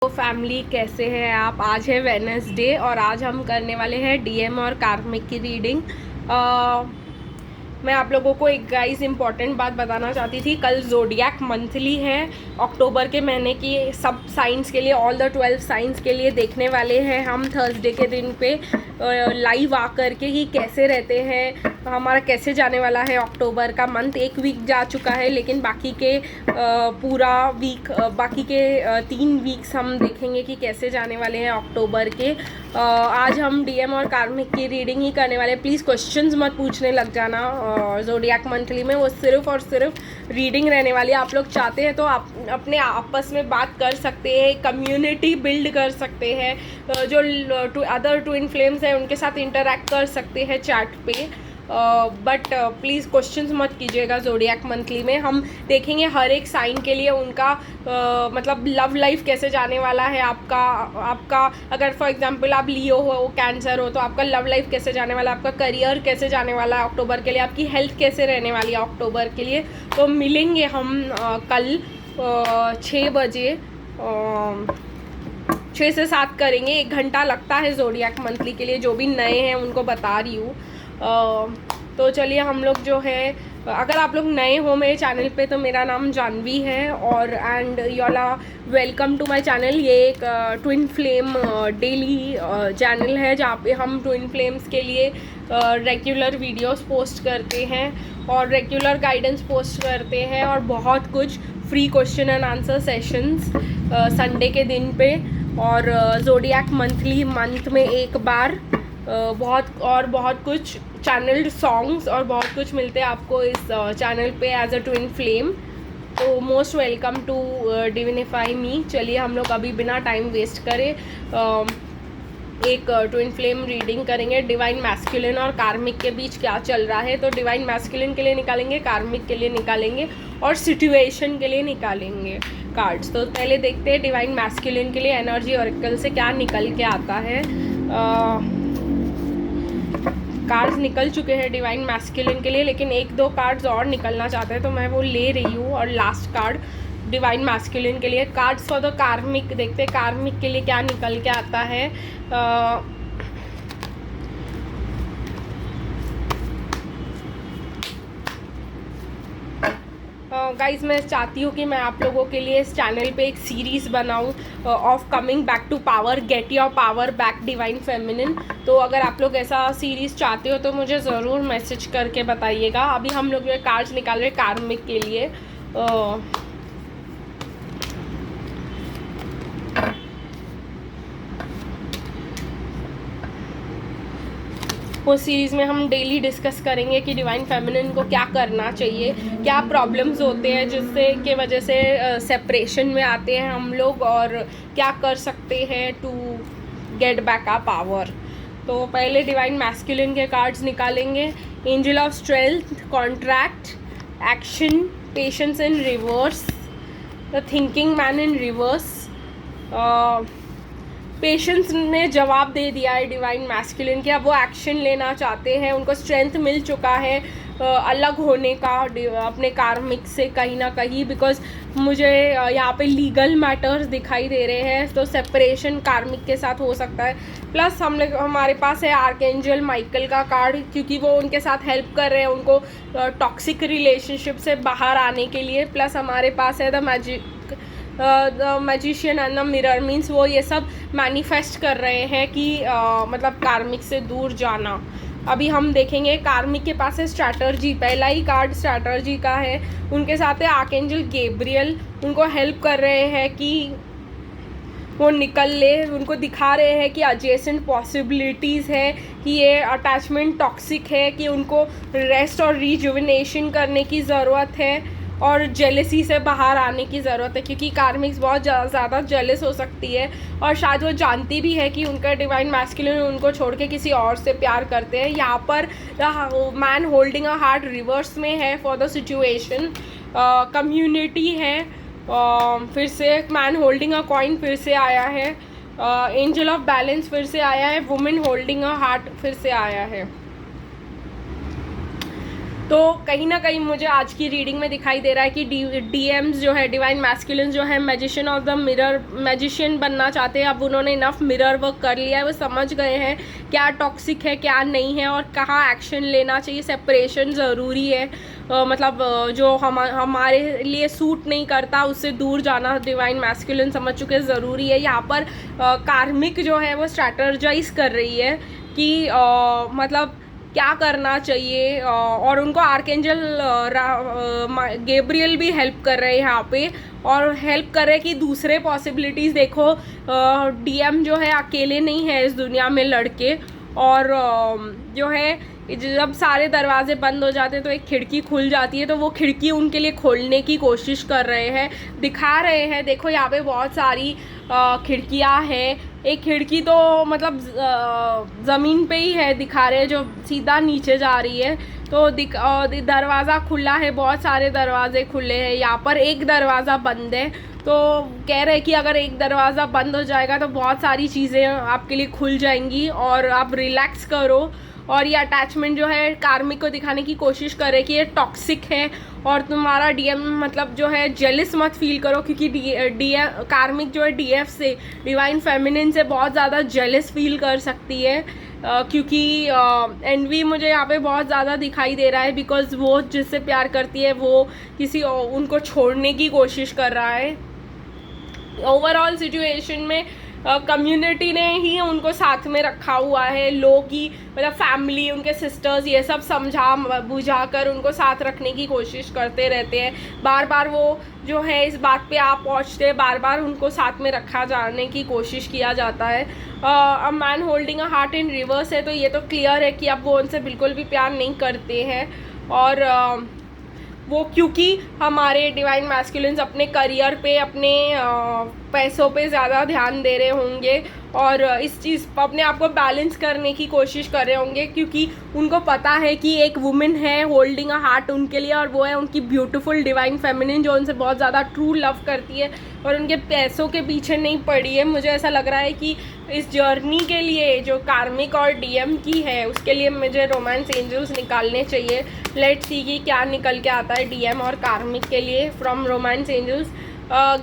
तो फैमिली कैसे हैं आप। आज है वेडनेसडे और आज हम करने वाले हैं डीएम और कार्मिक की रीडिंग। मैं आप लोगों को एक गाइस इंपॉर्टेंट बात बताना चाहती थी। कल जोडियक मंथली है अक्टूबर के महीने की, सब साइंस के लिए, ऑल द 12 साइंस के लिए देखने वाले हैं हम थर्सडे के दिन पे लाइव आकर के ही कैसे रहते हैं, हमारा कैसे जाने वाला है अक्टूबर का मंथ। एक वीक जा चुका है लेकिन बाकी के पूरा वीक, बाकी के 3 वीक्स हम देखेंगे कि कैसे जाने वाले हैं अक्टूबर के। आज हम डीएम और कार्मिक की रीडिंग ही करने वाले हैं। प्लीज़ क्वेश्चंस मत पूछने लग जाना जोडियक मंथली में, वो सिर्फ और सिर्फ रीडिंग रहने वाली है। आप लोग चाहते हैं तो आप अपने आपस में बात कर सकते हैं, कम्युनिटी बिल्ड कर सकते हैं, जो अदर ट्विन फ्लेम्स हैं उनके साथ इंटरेक्ट कर सकते हैं चैट पे। बट प्लीज़ क्वेश्चंस मत कीजिएगा। जोडियक मंथली में हम देखेंगे हर एक साइन के लिए उनका मतलब लव लाइफ कैसे जाने वाला है। आपका अगर फॉर एग्जांपल आप लियो हो, कैंसर हो, तो आपका लव लाइफ कैसे जाने वाला है, आपका करियर कैसे जाने वाला है अक्टूबर के लिए, आपकी हेल्थ कैसे रहने वाली है अक्टूबर के लिए। तो मिलेंगे हम कल 6 बजे, 6 से 7 करेंगे। 1 घंटा लगता है जोडियक मंथली के लिए, जो भी नए हैं उनको बता रही हूँ। तो चलिए हम लोग जो है, अगर आप लोग नए हो मेरे चैनल पे तो मेरा नाम जानवी है और एंड योला वेलकम टू माय चैनल। ये एक ट्विन फ्लेम डेली चैनल है जहाँ पे हम ट्विन फ्लेम्स के लिए रेगुलर वीडियोस पोस्ट करते हैं और रेगुलर गाइडेंस पोस्ट करते हैं और बहुत कुछ free question and answer sessions Sunday के दिन पे। और जोडियक मंथली मंथ में एक बार बहुत कुछ चैनल्ड सॉन्ग्स और बहुत कुछ मिलते हैं आपको इस चैनल पे एज अ ट्विन फ्लेम। तो मोस्ट वेलकम टू डिविनिफाई मी। चलिए हम लोग अभी बिना टाइम वेस्ट करे एक ट्विन फ्लेम रीडिंग करेंगे। डिवाइन मैस्कुलिन और कार्मिक के बीच क्या चल रहा है, तो डिवाइन मैस्कुलिन के लिए निकालेंगे, कार्मिक के लिए निकालेंगे और सिचुएशन के लिए निकालेंगे कार्ड्स। तो पहले देखते हैं डिवाइन मैस्कुलिन के लिए एनर्जी ऑरेकल से क्या निकल के आता है। कार्ड्स निकल चुके हैं डिवाइन मैस्कुलिन के लिए, लेकिन 1-2 कार्ड्स और निकलना चाहते हैं तो मैं वो ले रही हूँ। और लास्ट कार्ड डिवाइन मैस्कुलिन के लिए, कार्ड्स फॉर द कार्मिक देखते हैं कार्मिक के लिए क्या निकल के आता है। गाइज मैं चाहती हूँ कि मैं आप लोगों के लिए इस चैनल पे एक सीरीज़ बनाऊँ of coming back to power, get your power back divine feminine. तो अगर आप लोग ऐसा सीरीज़ चाहते हो तो मुझे ज़रूर मैसेज करके बताइएगा। अभी हम लोग जो कार्ड्स निकाल रहे हैं कार्मिक के लिए। वो सीरीज़ में हम डेली डिस्कस करेंगे कि डिवाइन फेमिनिन को क्या करना चाहिए, क्या प्रॉब्लम्स होते हैं जिससे के वजह से सेपरेशन में आते हैं हम लोग, और क्या कर सकते हैं to get back a power. तो पहले डिवाइन मैस्कुलिन के कार्ड्स निकालेंगे। Angel of strength, contract, action, patience in reverse, the thinking man in reverse. Patience ने जवाब दे दिया है डिवाइन मैस्कुलिन के, अब वो एक्शन लेना चाहते हैं, उनको स्ट्रेंथ मिल चुका है अलग होने का अपने कार्मिक से कहीं ना कहीं, बिकॉज मुझे यहाँ पे लीगल मैटर्स दिखाई दे रहे हैं। तो सेपरेशन कार्मिक के साथ हो सकता है। प्लस हमारे पास है आर्कएंजल माइकल का कार्ड, क्योंकि वो उनके साथ हेल्प कर रहे हैं उनको टॉक्सिक रिलेशनशिप से बाहर आने के लिए। प्लस हमारे पास है the magician and the mirror, means वो ये सब मैनिफेस्ट कर रहे हैं कि मतलब कार्मिक से दूर जाना। अभी हम देखेंगे कार्मिक के पास है स्ट्रैटर्जी, पहला ही कार्ड स्ट्रैटर्जी का है। उनके साथ है आर्कएंजल गैब्रियल, उनको हेल्प कर रहे हैं कि वो निकल ले, उनको दिखा रहे हैं कि एडजेसेंट पॉसिबिलिटीज़ है, कि ये अटैचमेंट टॉक्सिक है, कि उनको रेस्ट और रिजुविनेशन करने की ज़रूरत है और जेलसी से बाहर आने की ज़रूरत है, क्योंकि कार्मिक्स बहुत ज़्यादा जेलस हो सकती है और शायद वो जानती भी है कि उनका डिवाइन मैस्कुलिन उनको छोड़ के किसी और से प्यार करते हैं। यहाँ पर man holding a heart reverse में है फॉर द सिचुएशन। कम्युनिटी है, फिर से मैन होल्डिंग अ कॉइन फिर से आया है, एंजल ऑफ बैलेंस फिर से आया है, वुमेन होल्डिंग अ हार्ट फिर से आया है। तो कहीं ना कहीं मुझे आज की रीडिंग में दिखाई दे रहा है कि डीएम्स जो है, डिवाइन मैस्कुलिन जो है, magician of the mirror, magician बनना चाहते हैं। अब उन्होंने इनफ मिरर वर्क कर लिया है, वो समझ गए हैं क्या टॉक्सिक है क्या नहीं है और कहाँ एक्शन लेना चाहिए। सेपरेशन ज़रूरी है, मतलब जो हमारे लिए सूट नहीं करता उससे दूर जाना डिवाइन मैस्कुलिन समझ चुके ज़रूरी है। यहाँ पर कार्मिक जो है वो स्ट्रैटेजाइज कर रही है कि मतलब क्या करना चाहिए, और उनको आर्केंजल गैब्रियल भी हेल्प कर रहे हैं यहाँ पे, और हेल्प कर रहे हैं कि दूसरे पॉसिबिलिटीज़ देखो। डीएम जो है अकेले नहीं है इस दुनिया में लड़के, और जो है जब सारे दरवाजे बंद हो जाते हैं तो एक खिड़की खुल जाती है, तो वो खिड़की उनके लिए खोलने की कोशिश कर रहे हैं, दिखा रहे हैं। देखो यहाँ पे बहुत सारी खिड़कियाँ हैं। एक खिड़की तो मतलब ज़मीन पे ही है, दिखा रहे हैं, जो सीधा नीचे जा रही है। तो दरवाज़ा खुला है, बहुत सारे दरवाजे खुले हैं। यहाँ पर एक दरवाज़ा बंद है, तो कह रहे हैं कि अगर एक दरवाज़ा बंद हो जाएगा तो बहुत सारी चीज़ें आपके लिए खुल जाएंगी और आप रिलैक्स करो। और ये अटैचमेंट जो है कार्मिक को दिखाने की कोशिश करे कि ये टॉक्सिक है, और तुम्हारा डीएम मतलब जो है जेलिस मत फील करो, क्योंकि डीएम कार्मिक जो है डीएफ से, डिवाइन फेमिनिन से बहुत ज़्यादा जेलिस फील कर सकती है, क्योंकि एनवी मुझे यहाँ पे बहुत ज़्यादा दिखाई दे रहा है, बिकॉज वो जिससे प्यार करती है वो किसी उनको छोड़ने की कोशिश कर रहा है। ओवरऑल सिचुएशन में कम्युनिटी ने ही उनको साथ में रखा हुआ है, लोग ही मतलब फैमिली, उनके सिस्टर्स, ये सब समझा बुझा कर उनको साथ रखने की कोशिश करते रहते हैं। बार बार वो जो है इस बात पे आप पहुँचते हैं, बार बार उनको साथ में रखा जाने की कोशिश किया जाता है। A man holding a heart in reverse है, तो ये तो क्लियर है कि अब वो उनसे बिल्कुल भी प्यार नहीं करते हैं, और वो क्योंकि हमारे डिवाइन मैस्कुलिन्स अपने करियर पे, अपने पैसों पे ज़्यादा ध्यान दे रहे होंगे, और इस चीज़ अपने आप को बैलेंस करने की कोशिश कर रहे होंगे, क्योंकि उनको पता है कि एक वुमेन है होल्डिंग अ हार्ट उनके लिए, और वो है उनकी ब्यूटीफुल डिवाइन फेमिनिन जो उनसे बहुत ज़्यादा ट्रू लव करती है और उनके पैसों के पीछे नहीं पड़ी है। मुझे ऐसा लग रहा है कि इस जर्नी के लिए जो कार्मिक और डीएम की है उसके लिए मुझे रोमांस एंजल्स निकालने चाहिए। लेट्स सी कि क्या निकल के आता है डीएम और कार्मिक के लिए from romance angels.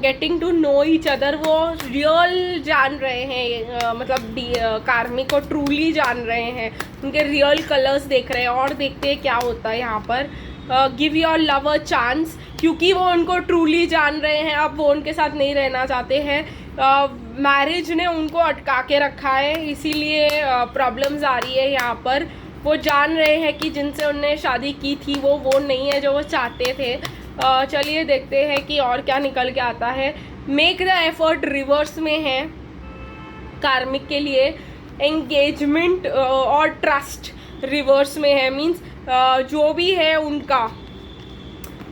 Getting to know each other, वो रियल जान रहे हैं, मतलब कार्मिक को ट्रूली जान रहे हैं, उनके रियल कलर्स देख रहे हैं, और देखते हैं क्या होता है यहाँ पर। Give your love a chance, क्योंकि वो उनको ट्रूली जान रहे हैं, अब वो उनके साथ नहीं रहना चाहते हैं। मैरिज ने उनको अटका के रखा है, इसीलिए प्रॉब्लम्स आ रही है यहाँ पर। वो जान रहे हैं कि जिनसे उनने शादी की थी वो नहीं है जो वो चाहते थे। चलिए देखते हैं कि और क्या निकल के आता है। मेक द एफर्ट रिवर्स में है कार्मिक के लिए। एंगेजमेंट और ट्रस्ट रिवर्स में है, मीन्स जो भी है उनका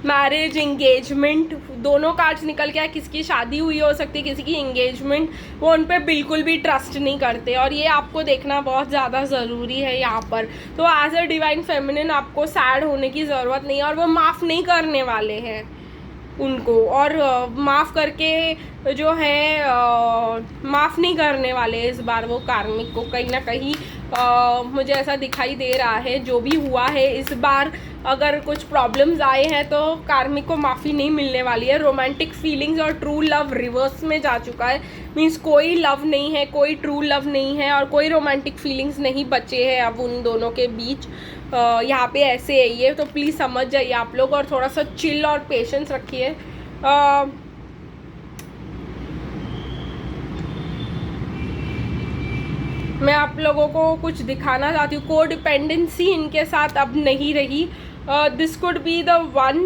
मैरिज, एंगेजमेंट, दोनों कार्ड्स निकल के आए। किसकी शादी हुई हो सकती है, किसी की एंगेजमेंट, वो उन पर बिल्कुल भी ट्रस्ट नहीं करते, और ये आपको देखना बहुत ज़्यादा ज़रूरी है यहाँ पर। तो एज अ डिवाइन फेमिनिन आपको सैड होने की ज़रूरत नहीं है, और वो माफ़ नहीं करने वाले हैं उनको, और माफ़ करके जो है माफ़ नहीं करने वाले इस बार वो कार्मिक को। कहीं ना कहीं मुझे ऐसा दिखाई दे रहा है जो भी हुआ है इस बार, अगर कुछ प्रॉब्लम्स आए हैं तो कार्मिक को माफ़ी नहीं मिलने वाली है। रोमांटिक फीलिंग्स और ट्रू लव रिवर्स में जा चुका है, मीन्स कोई लव नहीं है, कोई ट्रू लव नहीं है, और कोई रोमांटिक फीलिंग्स नहीं बचे हैं अब उन दोनों के बीच। यहाँ पे ऐसे है ये, तो प्लीज़ समझ जाइए आप लोग, और थोड़ा सा चिल और पेशेंस रखिए। मैं आप लोगों को कुछ दिखाना चाहती हूँ। को डिपेंडेंसी इनके साथ अब नहीं रही। This could be the one,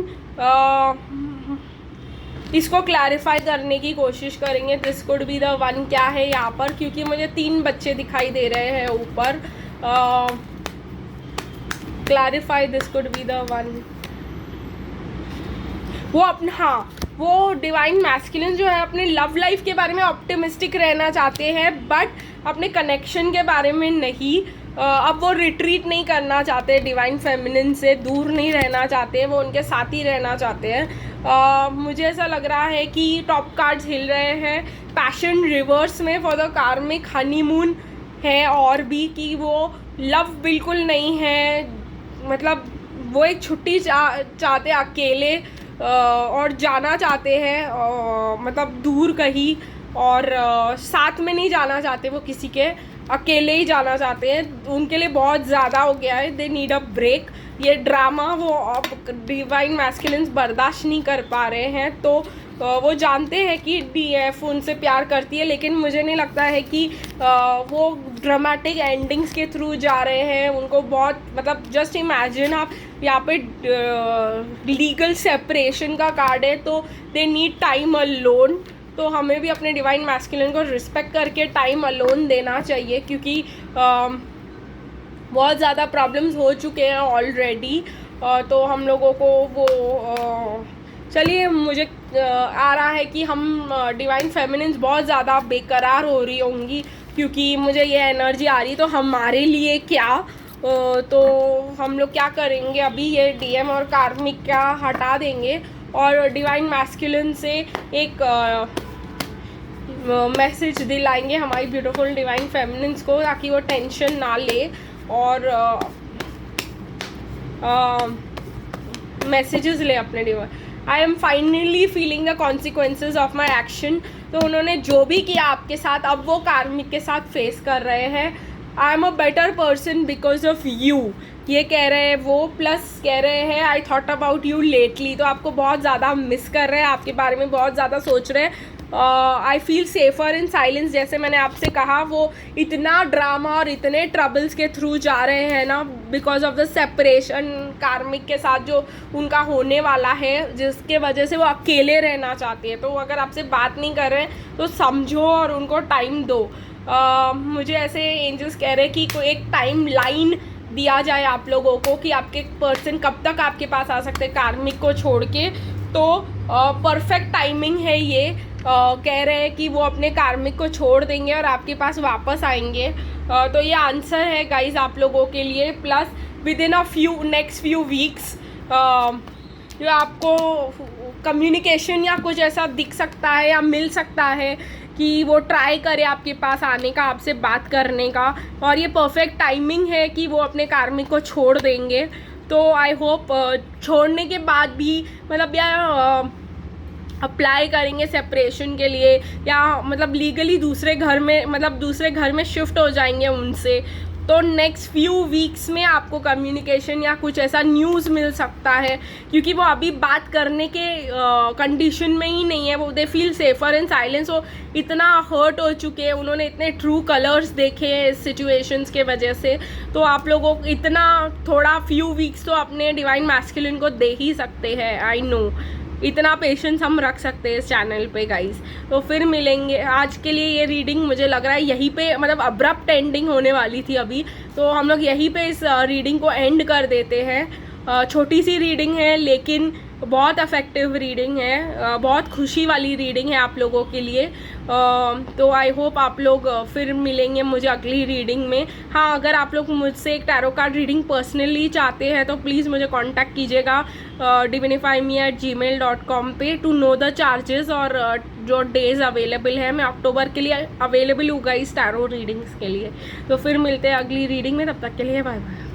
इसको क्लैरिफाई करने की कोशिश करेंगे। This could be the one क्या है यहाँ पर, क्योंकि मुझे 3 बच्चे दिखाई दे रहे हैं ऊपर। Clarify this could be the one. वो अपना, हाँ, वो डिवाइन मैस्कुलिन जो है अपने लव लाइफ के बारे में ऑप्टिमिस्टिक रहना चाहते हैं, बट अपने कनेक्शन के बारे में नहीं। अब वो रिट्रीट नहीं करना चाहते, डिवाइन फेमिनिन से दूर नहीं रहना चाहते, वो उनके साथ ही रहना चाहते हैं। मुझे ऐसा लग रहा है कि टॉप कार्ड्स हिल रहे हैं। पैशन रिवर्स में फॉर द कार्मिक, हनीमून है, और भी कि वो लव बिल्कुल नहीं है, मतलब वो एक छुट्टी चाहते अकेले और जाना चाहते हैं मतलब दूर कहीं, और साथ में नहीं जाना चाहते वो किसी के, अकेले ही जाना चाहते हैं। उनके लिए बहुत ज़्यादा हो गया है, दे नीड अ ब्रेक। ये ड्रामा वो अब डिवाइन मैस्कुलिन्स बर्दाश्त नहीं कर पा रहे हैं, तो वो जानते हैं कि डीएफ उनसे प्यार करती है, लेकिन मुझे नहीं लगता है कि वो ड्रामेटिक एंडिंग्स के थ्रू जा रहे हैं। उनको बहुत मतलब जस्ट इमेजिन आप यहाँ पे लीगल सेपरेशन का कार्ड है, तो दे नीड टाइम अलोन। तो हमें भी अपने डिवाइन मैस्कुलिन को रिस्पेक्ट करके टाइम अलोन देना चाहिए, क्योंकि बहुत ज़्यादा प्रॉब्लम्स हो चुके हैं ऑलरेडी। तो हम लोगों को वो चलिए, मुझे आ रहा है कि हम डिवाइन फेमिनिन्स बहुत ज़्यादा बेकरार हो रही होंगी, क्योंकि मुझे ये एनर्जी आ रही। तो हमारे लिए क्या, तो हम लोग क्या करेंगे अभी, ये डीएम और कार्मिक क्या हटा देंगे और डिवाइन मैस्कुलिन से एक मैसेज दिलाएंगे हमारी ब्यूटीफुल डिवाइन फेमिनिन्स को, ताकि वो टेंशन ना ले और मैसेजेस ले अपने divine. I am finally feeling the consequences of my action. तो उन्होंने जो भी किया आपके साथ, अब वो कार्मिक के साथ फेस कर रहे हैं। I am a better person because of you, ये कह रहे हैं वो, प्लस कह रहे हैं I thought about you lately. तो आपको बहुत ज़्यादा मिस कर रहे हैं, आपके बारे में बहुत ज़्यादा सोच रहे हैं। I feel safer in silence, जैसे मैंने आपसे कहा, वो इतना ड्रामा और इतने ट्रबल्स के थ्रू जा रहे हैं ना, बिकॉज ऑफ द सेपरेशन कार्मिक के साथ जो उनका होने वाला है, जिसके वजह से वो अकेले रहना चाहते हैं। तो अगर आपसे बात नहीं कर रहे हैं तो समझो और उनको टाइम दो। मुझे ऐसे एंजल्स कह रहे हैं कि कोई एक टाइम लाइन दिया जाए आप लोगों को, कि आपके पर्सन कब तक आपके पास आ सकते हैं कार्मिक को छोड़ के। तो परफेक्ट टाइमिंग है ये। कह रहे हैं कि वो अपने कार्मिक को छोड़ देंगे और आपके पास वापस आएंगे। तो ये आंसर है गाइज आप लोगों के लिए। Plus with in a next few weeks जो आपको कम्युनिकेशन या कुछ ऐसा दिख सकता है या मिल सकता है कि वो ट्राई करे आपके पास आने का, आपसे बात करने का, और ये परफेक्ट टाइमिंग है कि वो अपने कार्मिक को छोड़ देंगे। तो आई होप छोड़ने के बाद भी मतलब या अप्लाई करेंगे सेपरेशन के लिए, या मतलब लीगली दूसरे घर में शिफ्ट हो जाएंगे उनसे। तो नेक्स्ट फ्यू वीक्स में आपको कम्युनिकेशन या कुछ ऐसा न्यूज़ मिल सकता है, क्योंकि वो अभी बात करने के कंडीशन में ही नहीं है। वो they feel safer in silence. वो इतना हर्ट हो चुके हैं, उन्होंने इतने ट्रू कलर्स देखे हैं इस सिचुएशंस के वजह से। तो आप लोगों को इतना थोड़ा फ्यू वीक्स तो अपने डिवाइन मैस्कुलिन को दे ही सकते हैं। आई नो इतना पेशेंस हम रख सकते हैं इस चैनल पे गाइस। तो फिर मिलेंगे। आज के लिए ये रीडिंग मुझे लग रहा है यहीं पे मतलब अब्रप्ट एंडिंग होने वाली थी अभी, तो हम लोग यहीं पे इस रीडिंग को एंड कर देते हैं। छोटी सी रीडिंग है लेकिन बहुत अफेक्टिव रीडिंग है, बहुत खुशी वाली रीडिंग है आप लोगों के लिए। तो आई होप आप लोग फिर मिलेंगे मुझे अगली रीडिंग में। हाँ, अगर आप लोग मुझसे एक टैरो कार्ड रीडिंग पर्सनली चाहते हैं तो प्लीज़ मुझे कांटेक्ट कीजिएगा divinifyme@gmail.com पे टू नो द चार्जेस और जो डेज अवेलेबल है। मैं अक्टूबर के लिए अवेलेबल हूँ गाइस टैरो रीडिंग्स के लिए। तो फिर मिलते हैं अगली रीडिंग में, तब तक के लिए बाय बाय।